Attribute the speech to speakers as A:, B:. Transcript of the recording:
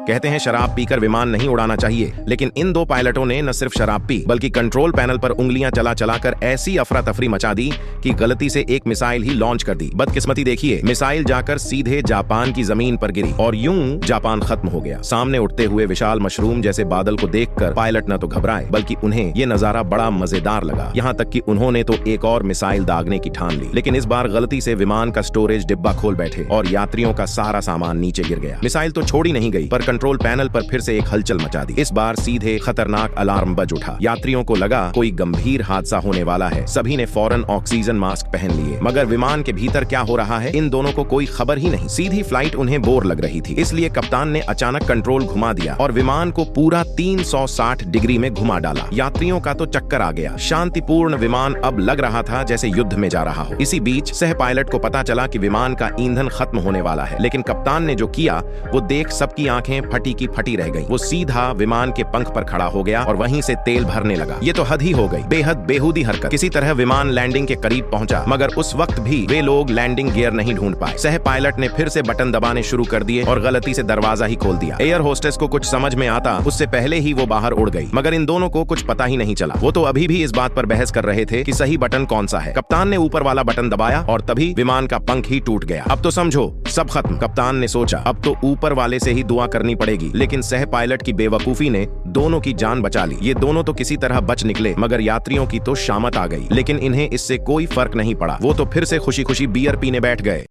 A: कहते हैं शराब पीकर विमान नहीं उड़ाना चाहिए, लेकिन इन दो पायलटों ने न सिर्फ शराब पी बल्कि कंट्रोल पैनल पर उंगलियां चला चलाकर ऐसी अफरा तफरी मचा दी कि गलती से एक मिसाइल ही लॉन्च कर दी। बदकिस्मती देखिए, मिसाइल जाकर सीधे जापान की जमीन पर गिरी और यूं जापान खत्म हो गया। सामने उठते हुए विशाल मशरूम जैसे बादल को देखकर पायलट न तो घबराए बल्कि उन्हें ये नजारा बड़ा मजेदार लगा। यहाँ तक कि उन्होंने तो एक और मिसाइल दागने की ठान ली, लेकिन इस बार गलती से विमान का स्टोरेज डिब्बा खोल बैठे और यात्रियों का सारा सामान नीचे गिर गया। मिसाइल तो छोड़ी नहीं गई पर कंट्रोल पैनल पर फिर से एक हलचल मचा दी। इस बार सीधे खतरनाक अलार्म बज उठा। यात्रियों को लगा कोई गंभीर हादसा होने वाला है। सभी ने फौरन ऑक्सीजन मास्क पहन लिए, मगर विमान के भीतर क्या हो रहा है इन दोनों को कोई खबर ही नहीं। सीधी फ्लाइट उन्हें बोर लग रही थी, इसलिए कप्तान ने अचानक कंट्रोल घुमा दिया और विमान को पूरा 360 डिग्री में घुमा डाला। यात्रियों का तो चक्कर आ गया। शांतिपूर्ण विमान अब लग रहा था जैसे युद्ध में जा रहा हो। इसी बीच सह पायलट को पता चला कि विमान का ईंधन खत्म होने वाला है, लेकिन कप्तान ने जो किया वो देख सबकी आंखें फटी की फटी रह गई। वो सीधा विमान के पंख पर खड़ा हो गया और वहीं से तेल भरने लगा। ये तो हद ही हो गई, बेहद बेहूदी हरकत। किसी तरह विमान लैंडिंग के करीब पहुंचा, मगर उस वक्त भी वे लोग लैंडिंग गियर नहीं ढूंढ पाए। सह पायलट ने फिर से बटन दबाने शुरू कर दिए और गलती से दरवाजा ही खोल दिया। एयर होस्टेस को कुछ समझ में आता उससे पहले ही वो बाहर उड़ गई, मगर इन दोनों को कुछ पता ही नहीं चला। वो तो अभी भी इस बात पर बहस कर रहे थे कि सही बटन कौन सा है। कप्तान ने ऊपर वाला बटन दबाया और तभी विमान का पंख ही टूट गया। अब तो समझो सब खत्म। कप्तान ने सोचा अब तो ऊपर वाले से ही दुआ करनी पड़ेगी, लेकिन सह पायलट की बेवकूफी ने दोनों की जान बचा ली। ये दोनों तो किसी तरह बच निकले, मगर यात्रियों की तो शामत आ गई। लेकिन इन्हें इससे कोई फर्क नहीं पड़ा। वो तो फिर से खुशी खुशी बियर पीने बैठ गए।